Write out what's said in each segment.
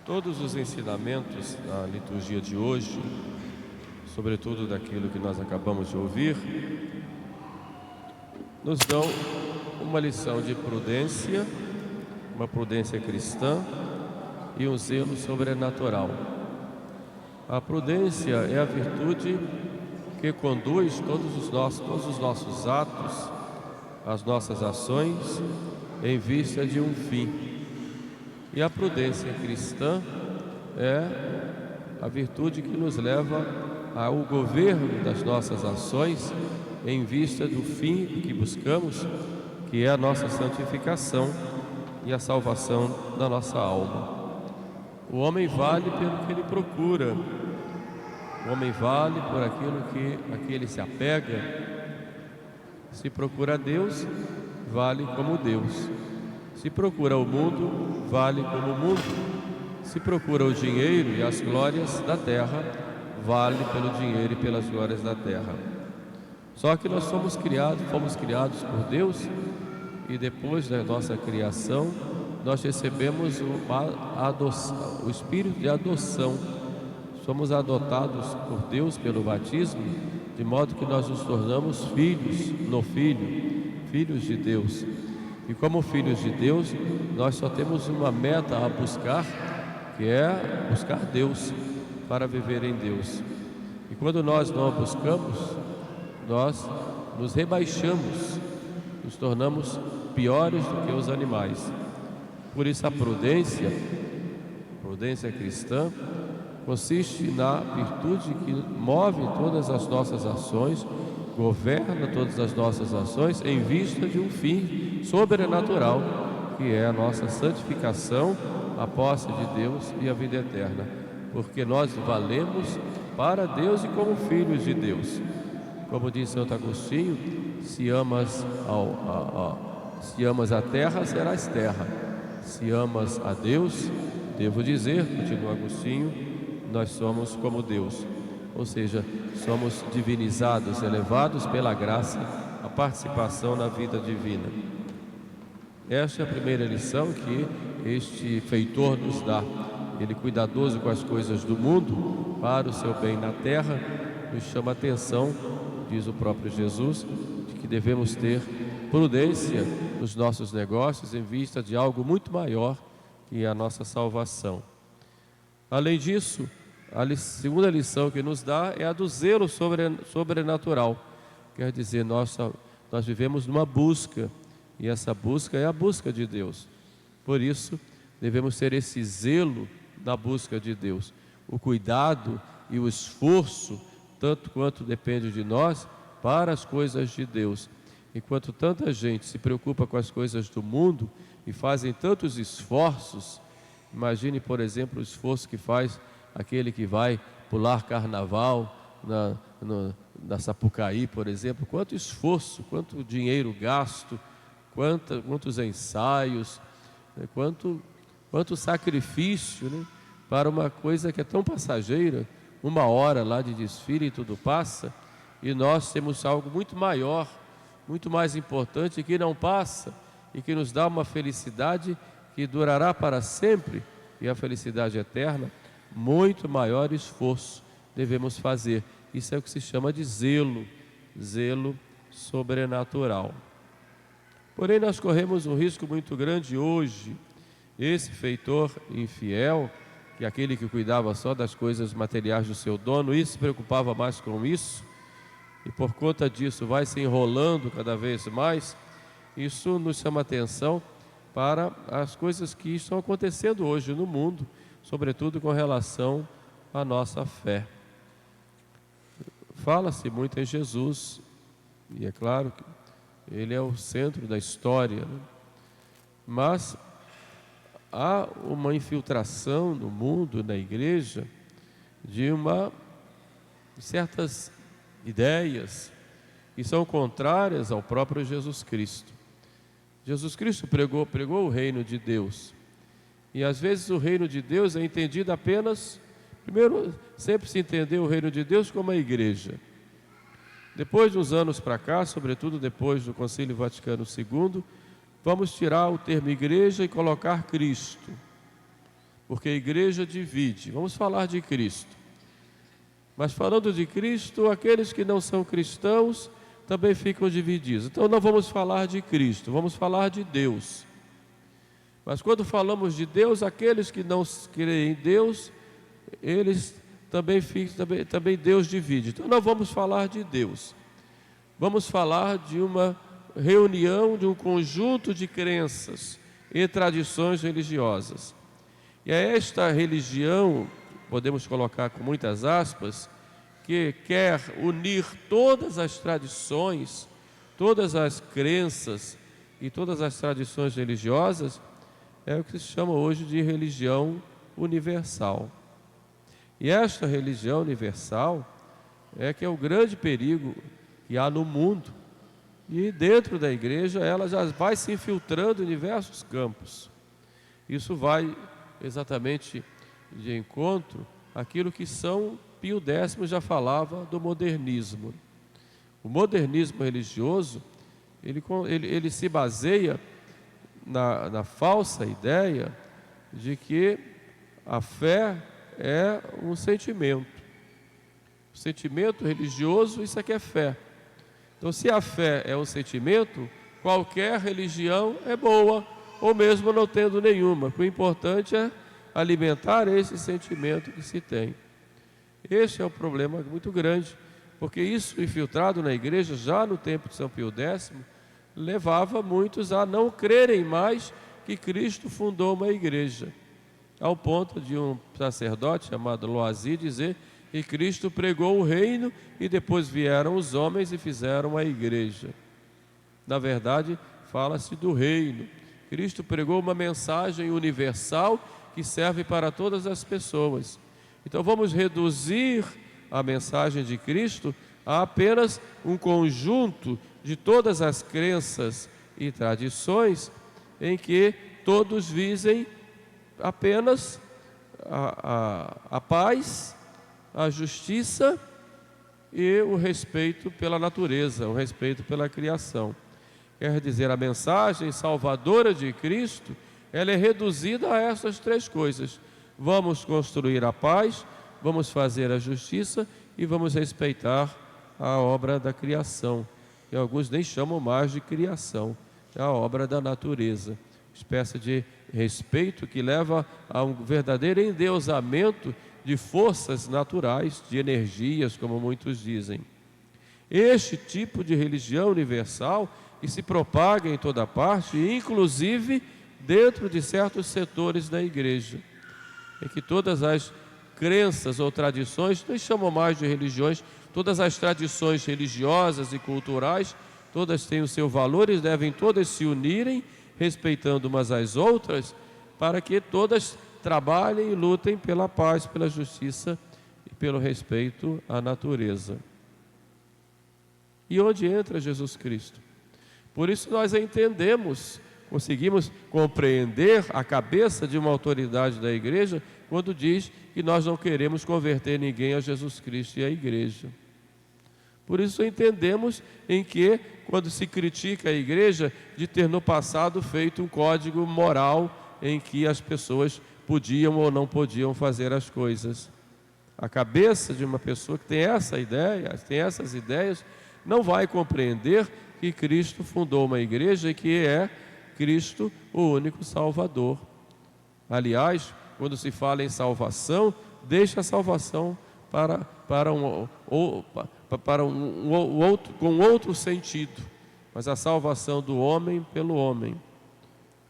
Todos os ensinamentos da liturgia de hoje, sobretudo daquilo que nós acabamos de ouvir, nos dão uma lição de prudência, uma prudência cristã e um zelo sobrenatural. A prudência é a virtude que conduz todos os nossos atos, as nossas ações, em vista de um fim. E a prudência cristã é a virtude que nos leva ao governo das nossas ações em vista do fim que buscamos, que é a nossa santificação e a salvação da nossa alma. O homem vale pelo que ele procura, o homem vale por aquilo a que ele se apega. Se procura Deus, vale como Deus. Se procura o mundo, vale como o mundo. Se procura o dinheiro e as glórias da terra, vale pelo dinheiro e pelas glórias da terra. Só que nós fomos criados por Deus, e depois da nossa criação, nós recebemos o espírito de adoção. Somos adotados por Deus pelo batismo, de modo que nós nos tornamos filhos de Deus. E como filhos de Deus, nós só temos uma meta a buscar, que é buscar Deus, para viver em Deus. E quando nós não a buscamos, nós nos rebaixamos, nos tornamos piores do que os animais. Por isso a prudência cristã, consiste na virtude que move todas as nossas ações, governa todas as nossas ações em vista de um fim sobrenatural, que é a nossa santificação, a posse de Deus e a vida eterna. Porque nós valemos para Deus e como filhos de Deus. Como diz Santo Agostinho, se amas a terra, serás terra. Se amas a Deus, devo dizer, continua Agostinho, nós somos como Deus. Ou seja, somos divinizados, elevados pela graça, a participação na vida divina. Esta é a primeira lição que este feitor nos dá. Ele, cuidadoso com as coisas do mundo, para o seu bem na terra, nos chama a atenção, diz o próprio Jesus, de que devemos ter prudência nos nossos negócios em vista de algo muito maior, que é a nossa salvação. Além disso, a segunda lição que nos dá é a do zelo sobrenatural. Quer dizer, nós vivemos numa busca, e essa busca é a busca de Deus. Por isso, devemos ter esse zelo na busca de Deus, o cuidado e o esforço, tanto quanto depende de nós, para as coisas de Deus. Enquanto tanta gente se preocupa com as coisas do mundo e fazem tantos esforços, imagine, por exemplo, o esforço que faz aquele que vai pular carnaval na Sapucaí, por exemplo. Quanto esforço, quanto dinheiro gasto, quantos ensaios, né? Quanto sacrifício, né? Para uma coisa que é tão passageira, 1 hora lá de desfile e tudo passa, e nós temos algo muito maior, muito mais importante, que não passa e que nos dá uma felicidade que durará para sempre, e a felicidade eterna. Muito maior esforço devemos fazer. Isso é o que se chama de zelo sobrenatural. Porém, nós corremos um risco muito grande hoje. Esse feitor infiel, que é aquele que cuidava só das coisas materiais do seu dono, e se preocupava mais com isso, e por conta disso vai se enrolando cada vez mais. Isso nos chama a atenção para as coisas que estão acontecendo hoje no mundo, sobretudo com relação à nossa fé. Fala-se muito em Jesus, e é claro que Ele é o centro da história, né? Mas há uma infiltração no mundo, na igreja, de certas ideias que são contrárias ao próprio Jesus Cristo. Jesus Cristo pregou o reino de Deus. E às vezes o reino de Deus é entendido apenas, primeiro, sempre se entendeu o reino de Deus como a igreja. Depois de uns anos para cá, sobretudo depois do Concílio Vaticano II, vamos tirar o termo igreja e colocar Cristo. porque a igreja divide. Vamos falar de Cristo. Mas falando de Cristo, aqueles que não são cristãos também ficam divididos. Então não vamos falar de Cristo, vamos falar de Deus. Mas quando falamos de Deus, aqueles que não creem em Deus, eles também Deus divide. Então não vamos falar de Deus. Vamos falar de uma reunião, de um conjunto de crenças e tradições religiosas. E é esta religião, podemos colocar com muitas aspas, que quer unir todas as tradições, todas as crenças e todas as tradições religiosas, é o que se chama hoje de religião universal. E esta religião universal é que é o grande perigo que há no mundo. E dentro da igreja ela já vai se infiltrando em diversos campos. Isso vai exatamente de encontro àquilo que São Pio X já falava do modernismo. O modernismo religioso, ele se baseia na falsa ideia de que a fé é um sentimento. O sentimento religioso, isso aqui é fé. Então, se a fé é um sentimento, qualquer religião é boa, ou mesmo não tendo nenhuma. O importante é alimentar esse sentimento que se tem. Este é um problema muito grande, porque isso infiltrado na igreja, já no tempo de São Pio X, levava muitos a não crerem mais que Cristo fundou uma igreja, ao ponto de um sacerdote chamado Loisy dizer que Cristo pregou o reino e depois vieram os homens e fizeram a igreja. Na verdade, fala-se do reino. Cristo pregou uma mensagem universal que serve para todas as pessoas. Então vamos reduzir a mensagem de Cristo a apenas um conjunto de todas as crenças e tradições em que todos visem apenas a paz, a justiça e o respeito pela natureza, o respeito pela criação. Quer dizer, a mensagem salvadora de Cristo, ela é reduzida a essas três coisas. Vamos construir a paz, vamos fazer a justiça e vamos respeitar a obra da criação. E alguns nem chamam mais de criação, é a obra da natureza. Espécie de respeito que leva a um verdadeiro endeusamento de forças naturais, de energias, como muitos dizem. Este tipo de religião universal que se propaga em toda parte, inclusive dentro de certos setores da igreja, em que todas as crenças ou tradições, não chamam mais de religiões, todas as tradições religiosas e culturais, todas têm o seu valor e devem todas se unirem, respeitando umas às outras, para que todas trabalhem e lutem pela paz, pela justiça e pelo respeito à natureza. E onde entra Jesus Cristo? Por isso nós entendemos, conseguimos compreender a cabeça de uma autoridade da igreja quando diz que nós não queremos converter ninguém a Jesus Cristo e à igreja. Por isso entendemos em que, quando se critica a igreja de ter no passado feito um código moral em que as pessoas podiam ou não podiam fazer as coisas. A cabeça de uma pessoa que tem essa ideia, tem essas ideias, não vai compreender que Cristo fundou uma igreja e que é Cristo o único Salvador. Aliás, quando se fala em salvação, deixa a salvação com outro sentido. Mas a salvação do homem pelo homem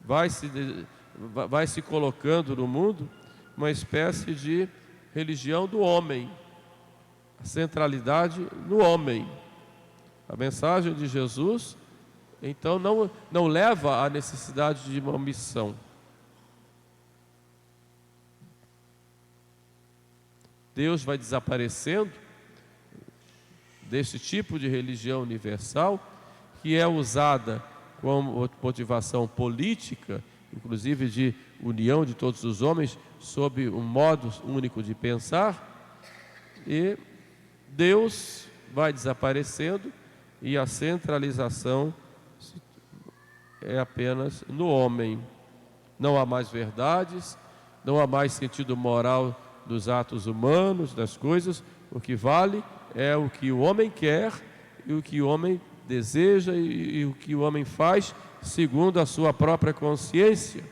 vai se colocando no mundo uma espécie de religião do homem, a centralidade no homem. A mensagem de Jesus, então, não leva à necessidade de uma missão. Deus vai desaparecendo desse tipo de religião universal, que é usada como motivação política, inclusive de união de todos os homens, sob um modo único de pensar, e Deus vai desaparecendo e a centralização é apenas no homem. Não há mais verdades, não há mais sentido moral dos atos humanos, das coisas. O que vale é o que o homem quer e o que o homem deseja e o que o homem faz segundo a sua própria consciência,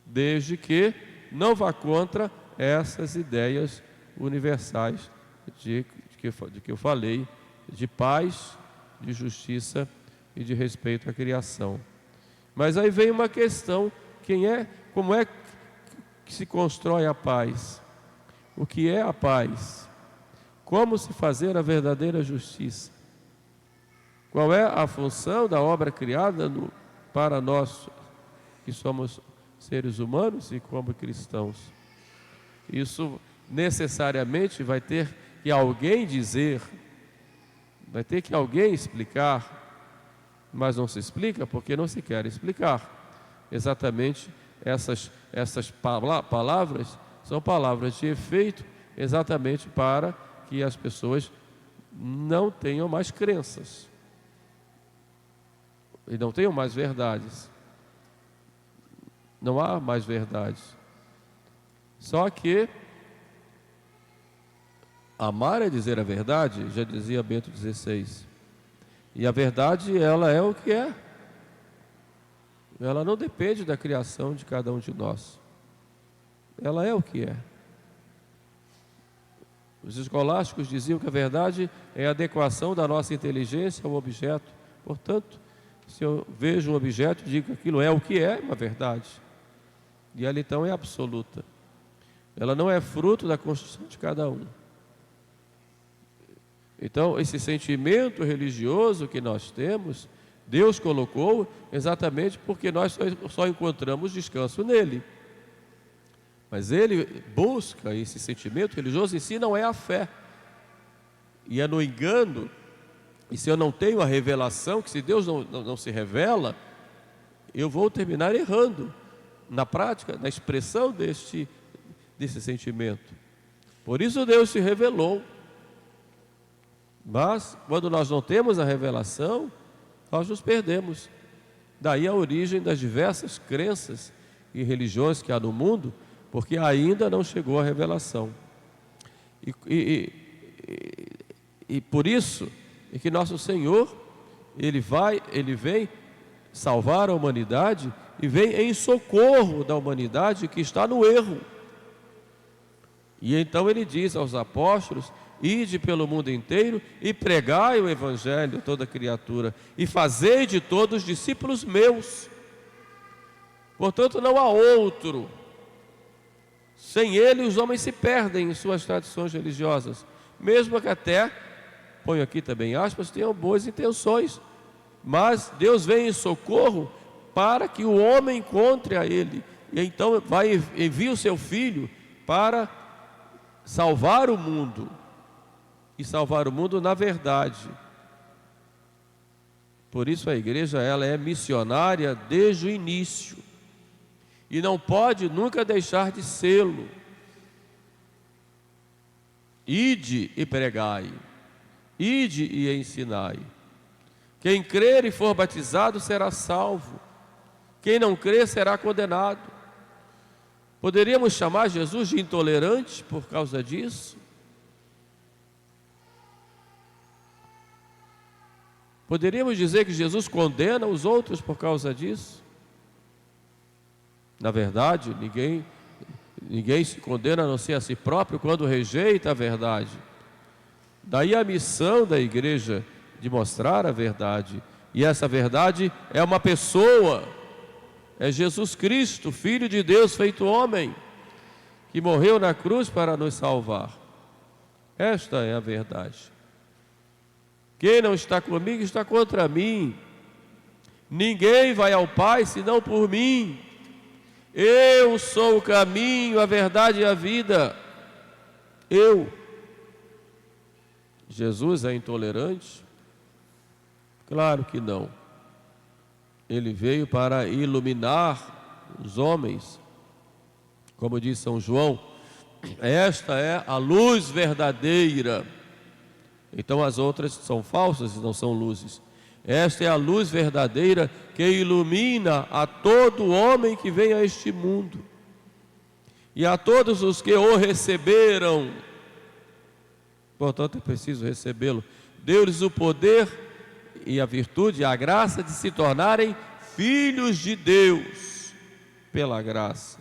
desde que não vá contra essas ideias universais de que eu falei, de paz, de justiça e de respeito à criação. Mas aí vem uma questão: como é que se constrói a paz? O que é a paz? Como se fazer a verdadeira justiça? Qual é a função da obra criada para nós que somos seres humanos e como cristãos? Isso necessariamente vai ter que alguém dizer, vai ter que alguém explicar, mas não se explica porque não se quer explicar. Exatamente essas palavras são palavras de efeito, exatamente para que as pessoas não tenham mais crenças e não tenham mais verdades. Não há mais verdades. Só que amar é dizer a verdade, já dizia Bento XVI. E a verdade, ela é o que é. Ela não depende da criação de cada um de nós. Ela é o que é. Os escolásticos diziam que a verdade é a adequação da nossa inteligência ao objeto. Portanto, se eu vejo um objeto, digo que aquilo é o que é uma verdade. E ela então é absoluta. Ela não é fruto da construção de cada um. Então, esse sentimento religioso que nós temos, Deus colocou exatamente porque nós só encontramos descanso nele. Mas ele busca esse sentimento religioso em si, não é a fé. E é no engano, e se eu não tenho a revelação, que se Deus não se revela, eu vou terminar errando na prática, na expressão desse sentimento. Por isso Deus se revelou. Mas, quando nós não temos a revelação, nós nos perdemos. Daí a origem das diversas crenças e religiões que há no mundo, porque ainda não chegou a revelação. E por isso é que nosso Senhor, Ele vem salvar a humanidade e vem em socorro da humanidade que está no erro. E então Ele diz aos apóstolos: ide pelo mundo inteiro e pregai o Evangelho a toda criatura e fazei de todos discípulos meus. Portanto, não há outro. Sem ele, os homens se perdem em suas tradições religiosas, mesmo que até, ponho aqui também aspas, tenham boas intenções. Mas Deus vem em socorro para que o homem encontre a Ele. E então envia o seu Filho para salvar o mundo. E salvar o mundo na verdade. Por isso a igreja, ela é missionária desde o início. E não pode nunca deixar de sê-lo. Ide e pregai. Ide e ensinai. Quem crer e for batizado será salvo. Quem não crer será condenado. Poderíamos chamar Jesus de intolerante por causa disso? Poderíamos dizer que Jesus condena os outros por causa disso? Na verdade, ninguém se condena a não ser a si próprio quando rejeita a verdade. Daí a missão da igreja de mostrar a verdade. E essa verdade é uma pessoa, é Jesus Cristo, Filho de Deus feito homem, que morreu na cruz para nos salvar. Esta é a verdade. Quem não está comigo está contra mim. Ninguém vai ao Pai senão por mim. Eu sou o caminho, a verdade e a vida. Jesus é intolerante? Claro que não. Ele veio para iluminar os homens. Como diz São João, esta é a luz verdadeira. Então as outras são falsas e não são luzes. Esta é a luz verdadeira que ilumina a todo homem que vem a este mundo. E a todos os que o receberam, portanto é preciso recebê-lo, deu-lhes o poder e a virtude e a graça de se tornarem filhos de Deus, pela graça.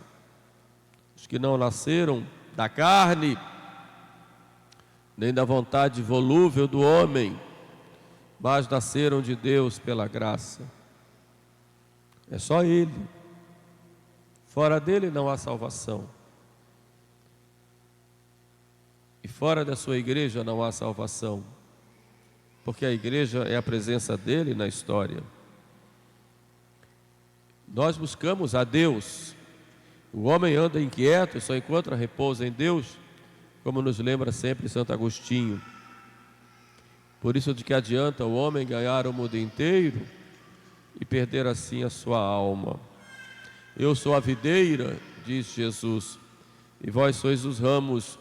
Os que não nasceram da carne, nem da vontade volúvel do homem, mas nasceram de Deus pela graça. É só Ele. Fora dele não há salvação. E fora da sua igreja não há salvação, porque a igreja é a presença dele na história. Nós buscamos a Deus. O homem anda inquieto, só encontra repouso em Deus, como nos lembra sempre Santo Agostinho. Por isso, de que adianta o homem ganhar o mundo inteiro e perder assim a sua alma? Eu sou a videira, diz Jesus, e vós sois os ramos.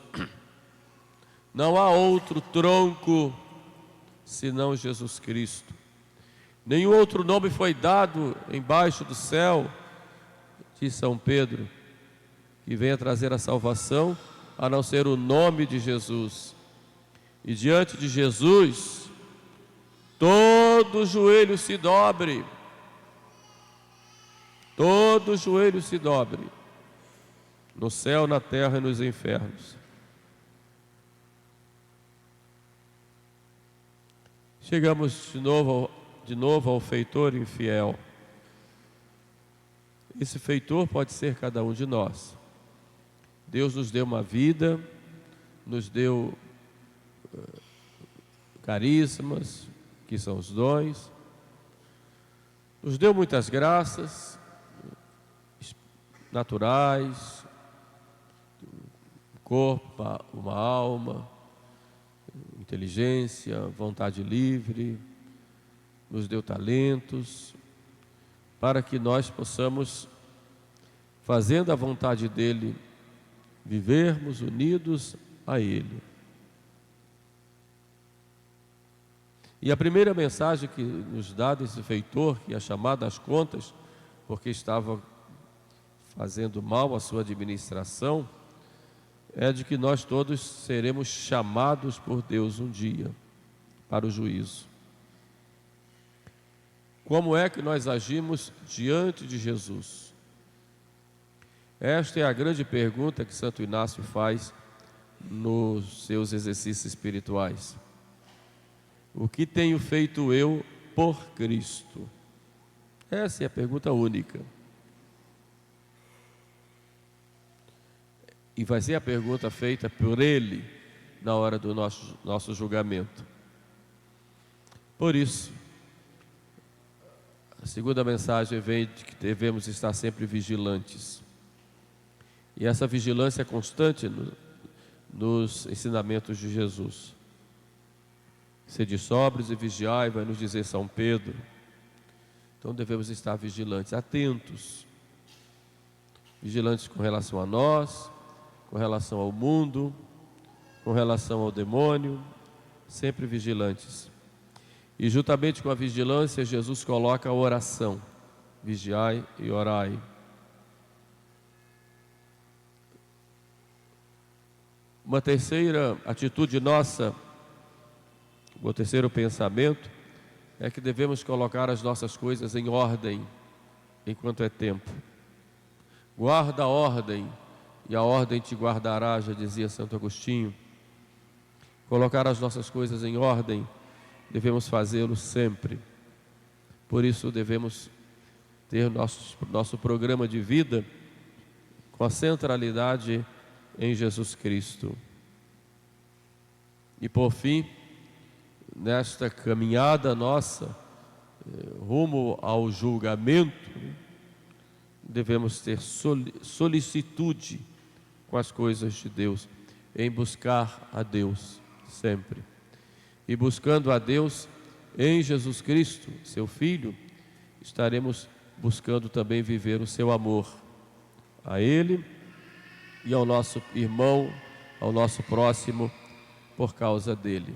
Não há outro tronco senão Jesus Cristo. Nenhum outro nome foi dado embaixo do céu, diz São Pedro, que venha trazer a salvação, a não ser o nome de Jesus. E diante de Jesus, todo joelho se dobre. Todo joelho se dobre, no céu, na terra e nos infernos. Chegamos de novo ao feitor infiel. Esse feitor pode ser cada um de nós. Deus nos deu uma vida, nos deu carismas, que são os dons, nos deu muitas graças naturais, um corpo, uma alma, inteligência, vontade livre, nos deu talentos, para que nós possamos, fazendo a vontade dele, vivermos unidos a ele. E a primeira mensagem que nos dá desse feitor, que é chamado às contas, porque estava fazendo mal a sua administração, é de que nós todos seremos chamados por Deus um dia para o juízo. Como é que nós agimos diante de Jesus? Esta é a grande pergunta que Santo Inácio faz nos seus exercícios espirituais. O que tenho feito eu por Cristo? Essa é a pergunta única. E vai ser a pergunta feita por Ele na hora do nosso julgamento. Por isso, a segunda mensagem vem de que devemos estar sempre vigilantes. E essa vigilância é constante nos ensinamentos de Jesus. Sede sóbrios e vigiai, vai nos dizer São Pedro. Então devemos estar vigilantes, atentos. Vigilantes com relação a nós, com relação ao mundo, com relação ao demônio, sempre vigilantes. E juntamente com a vigilância, Jesus coloca a oração: vigiai e orai. Uma terceira atitude nossa, o terceiro pensamento, é que devemos colocar as nossas coisas em ordem, enquanto é tempo. Guarda a ordem, e a ordem te guardará, já dizia Santo Agostinho. Colocar as nossas coisas em ordem, devemos fazê-lo sempre. Por isso devemos ter nosso programa de vida com a centralidade em Jesus Cristo. E por fim, nesta caminhada nossa rumo ao julgamento, devemos ter solicitude com as coisas de Deus, em buscar a Deus sempre. E buscando a Deus em Jesus Cristo, seu Filho, estaremos buscando também viver o seu amor a Ele e ao nosso irmão, ao nosso próximo, por causa dele.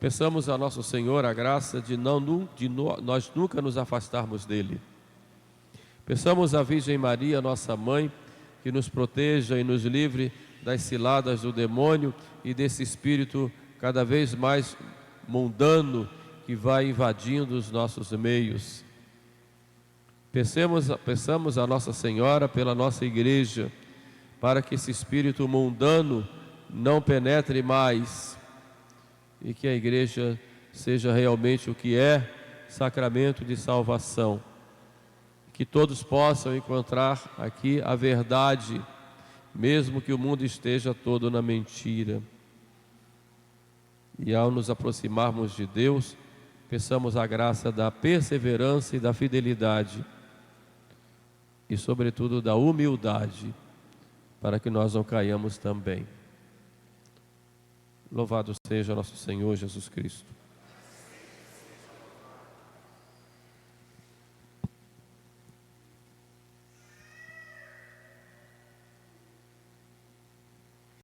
Peçamos a nosso Senhor a graça de nós nunca nos afastarmos dele. Peçamos à Virgem Maria, nossa mãe, que nos proteja e nos livre das ciladas do demônio e desse espírito cada vez mais mundano que vai invadindo os nossos meios. Peçamos a Nossa Senhora pela nossa igreja, para que esse espírito mundano não penetre mais e que a igreja seja realmente o que é, sacramento de salvação. Que todos possam encontrar aqui a verdade, mesmo que o mundo esteja todo na mentira. E ao nos aproximarmos de Deus, peçamos a graça da perseverança e da fidelidade, e sobretudo da humildade, para que nós não caiamos também. Louvado seja nosso Senhor Jesus Cristo.